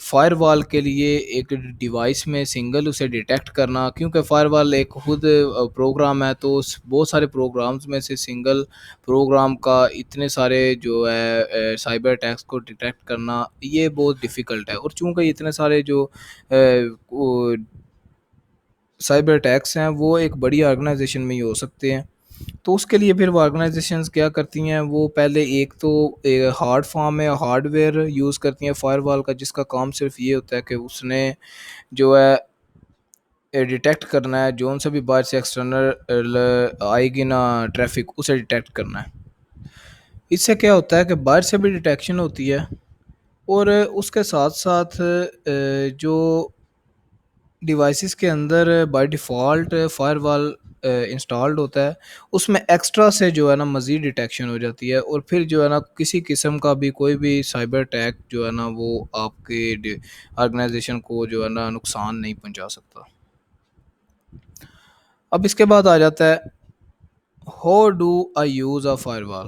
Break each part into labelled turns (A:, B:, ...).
A: Fire وال کے لیے ایک ڈیوائس میں سنگل اسے ڈیٹیکٹ کرنا، کیونکہ فائر وال ایک خود پروگرام ہے، تو بہت سارے پروگرامز میں سے سنگل پروگرام کا اتنے سارے جو ہے سائبر اٹیکس کو ڈیٹیکٹ کرنا یہ بہت ڈیفیکلٹ ہے، اور چونکہ اتنے سارے جو سائبر اٹیکس ہیں وہ ایک بڑی آرگنائزیشن میں ہی ہو سکتے ہیں، تو اس کے لیے پھر وہ آرگنائزیشنز کیا کرتی ہیں، وہ پہلے ایک تو ہارڈ فارم میں ہارڈ ویئر یوز کرتی ہیں فائر وال کا، جس کا کام صرف یہ ہوتا ہے کہ اس نے جو ہے ڈیٹیکٹ کرنا ہے جو ان سے بھی باہر سے ایکسٹرنل آئے گی نا ٹریفک، اسے ڈیٹیکٹ کرنا ہے۔ اس سے کیا ہوتا ہے کہ باہر سے بھی ڈیٹیکشن ہوتی ہے، اور اس کے ساتھ ساتھ جو ڈیوائسز کے اندر بائی ڈیفالٹ فائر وال انسٹالڈ ہوتا ہے، اس میں ایکسٹرا سے جو ہے نا مزید ڈیٹیکشن ہو جاتی ہے، اور پھر جو ہے نا کسی قسم کا بھی کوئی بھی سائبر اٹیک جو ہے نا وہ آپ کے آرگنائزیشن کو جو ہے نا نقصان نہیں پہنچا سکتا۔ اب اس کے بعد آ جاتا ہے how do I use a fire وال۔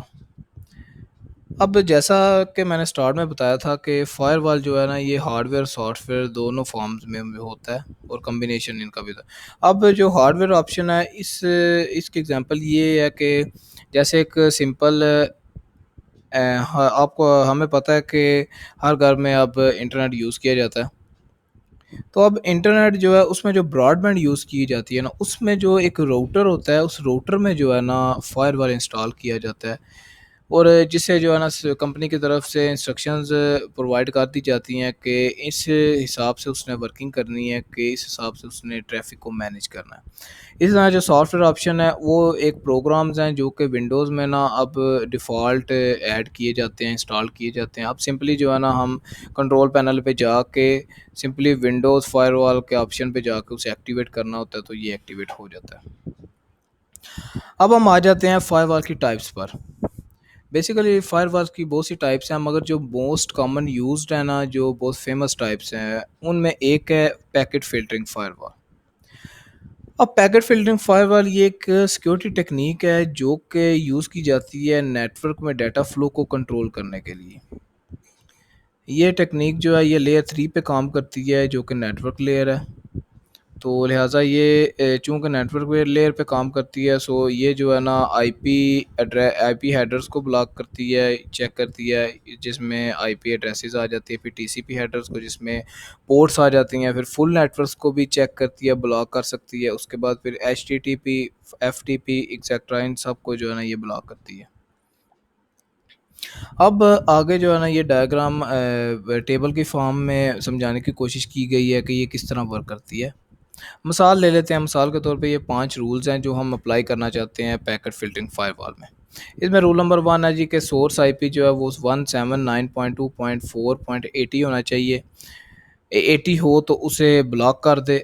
A: اب جیسا کہ میں نے سٹارٹ میں بتایا تھا کہ فائر وال جو ہے نا یہ ہارڈ ویئر سافٹ ویئر دونوں فارمز میں ہوتا ہے، اور کمبینیشن ان کا بھی تھا۔ اب جو ہارڈ ویئر آپشن ہے اس کی ایگزامپل یہ ہے کہ جیسے ایک سمپل آپ کو ہمیں پتہ ہے کہ ہر گھر میں اب انٹرنیٹ یوز کیا جاتا ہے، تو اب انٹرنیٹ جو ہے اس میں جو براڈ بینڈ یوز کی جاتی ہے نا، اس میں جو ایک راؤٹر ہوتا ہے، اس راؤٹر میں جو ہے نا فائر وال انسٹال کیا جاتا ہے، اور جسے جو ہے نا کمپنی کی طرف سے انسٹرکشنز پرووائڈ کر دی جاتی ہیں کہ اس حساب سے اس نے ورکنگ کرنی ہے، کہ اس حساب سے اس نے ٹریفک کو مینیج کرنا ہے۔ اس طرح جو سافٹ ویئر آپشن ہے وہ ایک پروگرامز ہیں جو کہ ونڈوز میں نا اب ڈیفالٹ ایڈ کیے جاتے ہیں، انسٹال کیے جاتے ہیں۔ اب سمپلی جو ہے نا ہم کنٹرول پینل پہ جا کے سمپلی ونڈوز فائر وال کے آپشن پہ جا کے اسے ایکٹیویٹ کرنا ہوتا ہے، تو یہ ایکٹیویٹ ہو جاتا ہے۔ اب ہم آ جاتے ہیں فائر وال کی ٹائپس پر۔ بیسیکلی فائر وال کی بہت سی ٹائپس ہیں، مگر جو موسٹ کامن یوزڈ ہیں نا، جو بہت فیمس ٹائپس ہیں، ان میں ایک ہے پیکٹ فلٹرنگ فائر وال۔ اب پیکٹ فلٹرنگ فائر وال یہ ایک سیکیورٹی ٹیکنیک ہے جو کہ یوز کی جاتی ہے نیٹ ورک میں ڈیٹا فلو کو کنٹرول کرنے کے لیے۔ یہ ٹیکنیک جو ہے یہ لیئر 3 پہ کام کرتی ہے جو کہ نیٹ ورک لیئر ہے، تو لہٰذا یہ چونکہ نیٹ ورک لیئر پہ کام کرتی ہے، سو یہ جو ہے نا آئی پی ہیڈرز کو بلاک کرتی ہے، چیک کرتی ہے، جس میں آئی پی ایڈریسز آ جاتی ہے، پھر ٹی سی پی ہیڈرز کو جس میں پورٹس آ جاتی ہیں، پھر فل نیٹ ورکس کو بھی چیک کرتی ہے، بلاک کر سکتی ہے، اس کے بعد پھر H T T P F T P etcetera ان سب کو جو ہے نا یہ بلاک کرتی ہے۔ اب آگے جو ہے نا یہ ڈائیگرام ٹیبل کی فارم میں سمجھانے کی کوشش کی گئی ہے کہ یہ کس طرح ورک کرتی ہے۔ مثال لے لیتے ہیں، مثال کے طور پہ یہ 5 رولز ہیں جو ہم اپلائی کرنا چاہتے ہیں پیکٹ فلٹرنگ فائر وال میں۔ اس میں رول نمبر 1 ہے جی کہ سورس آئی پی جو ہے وہ 179.2.4.80 ہونا چاہیے، 80 ہو تو اسے بلاک کر دے،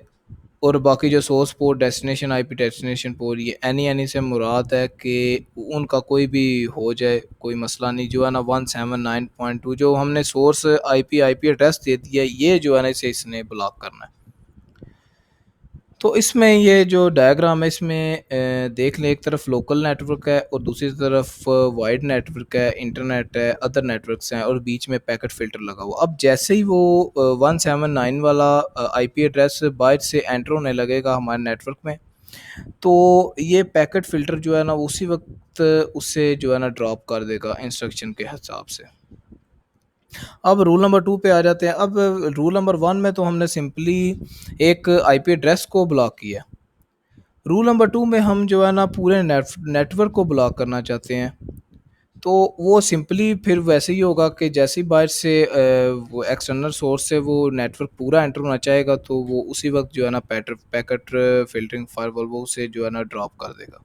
A: اور باقی جو source port destination I P destination port یہ اینی سے مراد ہے کہ ان کا کوئی بھی ہو جائے کوئی مسئلہ نہیں، جو ہے نا 179.2 جو ہم نے سورس آئی پی ایڈریس دے دیا ہے یہ جو ہے نا اسے اس نے بلاک کرنا ہے۔ تو اس میں یہ جو ڈائیگرام ہے اس میں دیکھ لیں، ایک طرف لوکل نیٹ ورک ہے اور دوسری طرف وائڈ نیٹ ورک ہے، انٹرنیٹ ہے، ادر نیٹ ورکس ہیں، اور بیچ میں پیکٹ فلٹر لگا ہوا۔ اب جیسے ہی وہ 179 والا آئی پی ایڈریس باہر سے انٹر ہونے لگے گا ہمارے نیٹ ورک میں، تو یہ پیکٹ فلٹر جو ہے نا اسی وقت اسے جو ہے نا ڈراپ کر دے گا انسٹرکشن کے حساب سے۔ اب رول نمبر 2 پہ آ جاتے ہیں۔ اب رول نمبر 1 میں تو ہم نے سمپلی ایک آئی پی ایڈریس کو بلاک کیا، رول نمبر 2 میں ہم جو ہے نا پورے نیٹ ورک کو بلاک کرنا چاہتے ہیں، تو وہ سمپلی پھر ویسے ہی ہوگا کہ جیسے ہی باہر سے وہ ایکسٹرنل سورس سے وہ نیٹ ورک پورا انٹر ہونا چاہے گا، تو وہ اسی وقت جو ہے نا پیکٹ فلٹرنگ فائر وال وہ اسے جو ہے نا ڈراپ کر دے گا۔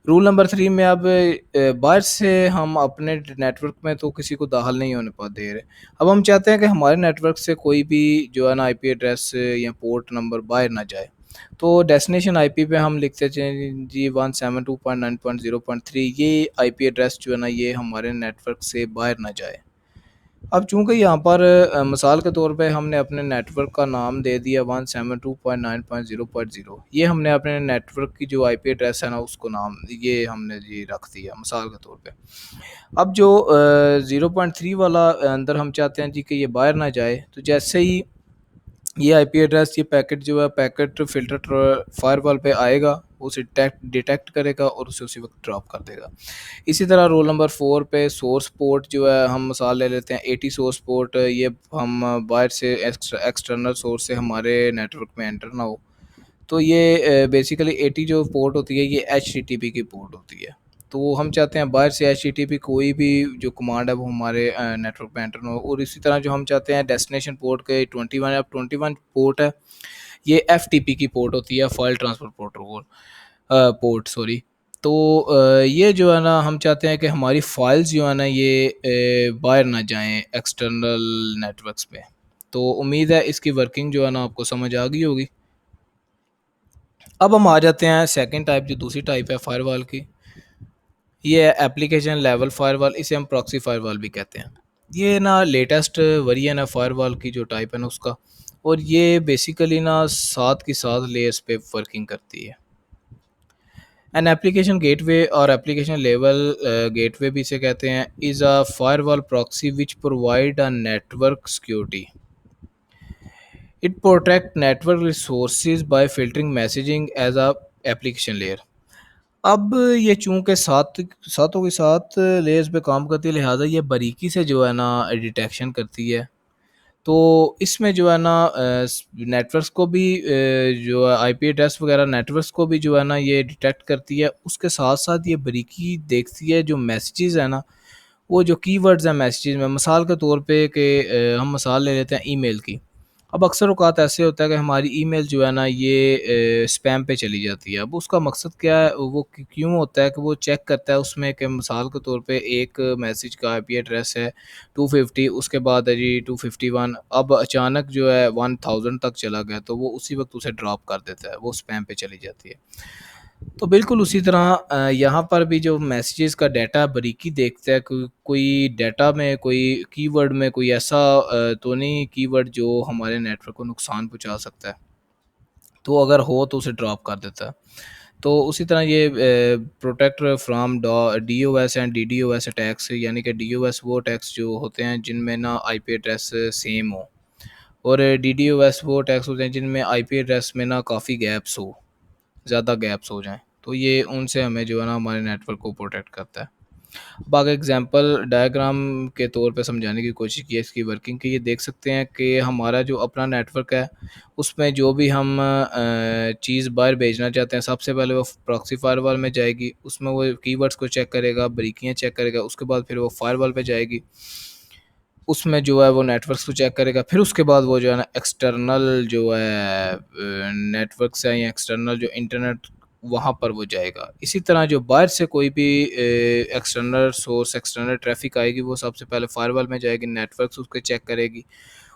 A: رول نمبر 3 میں اب باہر سے ہم اپنے نیٹ ورک میں تو کسی کو داخل نہیں ہونے دے رہے، اب ہم چاہتے ہیں کہ ہمارے نیٹ ورک سے کوئی بھی جو ہے نا آئی پی ایڈریس یا پورٹ نمبر باہر نہ جائے، تو ڈیسٹینیشن آئی پی پہ ہم لکھتے ہیں جی 172.9.0.3 یہ آئی پی ایڈریس جو ہے نا یہ ہمارے نیٹ ورک سے باہر نہ جائے۔ اب چونکہ یہاں پر مثال کے طور پہ ہم نے اپنے نیٹ ورک کا نام دے دیا 172.9.0.0، یہ ہم نے اپنے نیٹ ورک کی جو آئی پی ایڈریس ہے نا اس کو نام یہ ہم نے جی رکھ دیا مثال کے طور پہ۔ اب جو 0.3 والا اندر ہم چاہتے ہیں جی کہ یہ باہر نہ جائے، تو جیسے ہی یہ آئی پی ایڈریس یہ پیکٹ جو ہے پیکٹ فلٹر فائر وال پہ آئے گا، اسے ڈیٹیکٹ کرے گا اور اسے اسی وقت ڈراپ کر دے گا۔ اسی طرح رول نمبر 4 پہ سورس پورٹ جو ہے ہم مثال لے لیتے ہیں 80 سورس پورٹ، یہ ہم باہر سے ایکسٹرنل سورس سے ہمارے نیٹ ورک میں انٹر نہ ہو، تو یہ بیسیکلی 80 جو پورٹ ہوتی ہے یہ ایچ ٹی ٹی پی کی پورٹ ہوتی ہے، تو ہم چاہتے ہیں باہر سے ایچ ٹی ٹی پی کوئی بھی جو کمانڈ ہے وہ ہمارے نیٹ ورک میں انٹر نہ ہو۔ اور اسی طرح جو ہم چاہتے ہیں ڈیسٹینیشن پورٹ کے 21 اب 21 پورٹ ہے، یہ ایف ٹی پی کی پورٹ ہوتی ہے، فائل ٹرانسفر پورٹ سوری۔ تو یہ جو ہے نا ہم چاہتے ہیں کہ ہماری فائلز جو ہے نا یہ باہر نہ جائیں ایکسٹرنل نیٹ ورکس پہ۔ تو امید ہے اس کی ورکنگ جو ہے نا آپ کو سمجھ آ گئی ہوگی۔ اب ہم آ جاتے ہیں سیکنڈ ٹائپ جو دوسری ٹائپ ہے فائر وال کی، یہ ہے اپلیکیشن لیول فائر وال، اسے ہم پراکسی فائر وال بھی کہتے ہیں۔ یہ نا لیٹسٹ ورژن ہے فائر وال کی جو ٹائپ ہے نا اس کا، اور یہ بیسیکلی نا ساتھ کی ساتھ لیئرس پہ ورکنگ کرتی ہے۔ این ایپلیکیشن گیٹ وے اور ایپلیکیشن لیول گیٹ وے بھی اسے کہتے ہیں، از اے فائر وال proxy which provide a network security. It protect network resources by filtering messaging as a application layer. اب یہ چونکہ ساتھوں کے ساتھ لیئرز پہ کام کرتی ہے، لہٰذا یہ باریکی سے جو ہے نا ڈیٹیکشن کرتی ہے۔ تو اس میں جو ہے نا نیٹ ورکس کو بھی جو آئی پی ایڈریس وغیرہ نیٹ ورکس کو بھی جو ہے نا یہ ڈیٹیکٹ کرتی ہے، اس کے ساتھ ساتھ یہ باریکی دیکھتی ہے جو میسیجز ہیں نا، وہ جو کی ورڈز ہیں میسیجز میں، مثال کے طور پہ کہ ہم مثال لے لیتے ہیں ای میل کی۔ اب اکثر اوقات ایسے ہوتا ہے کہ ہماری ای میل جو ہے نا یہ اسپیم پہ چلی جاتی ہے۔ اب اس کا مقصد کیا ہے، وہ کیوں ہوتا ہے کہ وہ چیک کرتا ہے اس میں کہ مثال کے طور پہ ایک میسیج کا آئی پی ایڈریس ہے 250، اس کے بعد ہے جی 251، اب اچانک جو ہے 1000 تک چلا گیا تو وہ اسی وقت اسے ڈراپ کر دیتا ہے، وہ اسپیم پہ چلی جاتی ہے۔ تو بالکل اسی طرح یہاں پر بھی جو میسیجز کا ڈیٹا باریکی دیکھتا ہے، کوئی ڈیٹا میں کوئی کی ورڈ میں کوئی ایسا تو نہیں کی ورڈ جو ہمارے نیٹ ورک کو نقصان پہنچا سکتا ہے، تو اگر ہو تو اسے ڈراپ کر دیتا ہے۔ تو اسی طرح یہ protect from D O S and D D O S attacks, یعنی کہ ڈی او ایس وہ اٹیکس جو ہوتے ہیں جن میں نا آئی پی ایڈریس سیم ہو، اور ڈی ڈی او ایس وہ اٹیکس ہوتے ہیں جن میں آئی پی ایڈریس میں نا کافی گیپس ہو، زیادہ گیپس ہو جائیں، تو یہ ان سے ہمیں جو ہے نا ہمارے نیٹ ورک کو پروٹیکٹ کرتا ہے۔ اب آگے ایگزامپل ڈائیگرام کے طور پہ سمجھانے کی کوشش کی ہے اس کی ورکنگ کی۔ یہ دیکھ سکتے ہیں کہ ہمارا جو اپنا نیٹ ورک ہے اس میں جو بھی ہم چیز باہر بھیجنا چاہتے ہیں، سب سے پہلے وہ پراکسی فائر وال میں جائے گی، اس میں وہ کی ورڈز کو چیک کرے گا، باریکیاں چیک کرے گا، اس کے بعد پھر وہ فائر وال پہ جائے گی، اس میں جو ہے وہ نیٹ ورکس کو چیک کرے گا، پھر اس کے بعد وہ جو ہے نا ایکسٹرنل جو ہے نیٹ ورکس ہیں یا ایکسٹرنل جو انٹرنیٹ وہاں پر وہ جائے گا۔ اسی طرح جو باہر سے کوئی بھی ایکسٹرنل سورس ایکسٹرنل ٹریفک آئے گی وہ سب سے پہلے فائر وال میں جائے گی، نیٹ ورکس اس کے چیک کرے گی،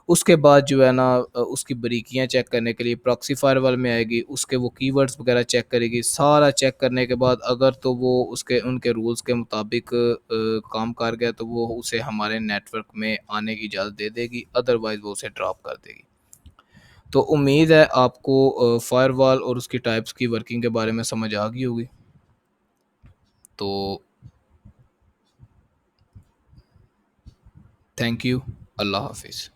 A: اس کے بعد جو ہے نا اس کی باریکیاں چیک کرنے کے لیے پراکسی فائر وال میں آئے گی، اس کے وہ کی ورڈز وغیرہ چیک کرے گی، سارا چیک کرنے کے بعد اگر تو وہ اس کے ان کے رولز کے مطابق کام کر گیا تو وہ اسے ہمارے نیٹ ورک میں آنے کی اجازت دے دے گی، ادروائز وہ اسے ڈراپ کر دے گی۔ تو امید ہے آپ کو فائر وال اور اس کی ٹائپس کی ورکنگ کے بارے میں سمجھ آ گئی ہوگی۔ تو تھینک یو، اللہ حافظ۔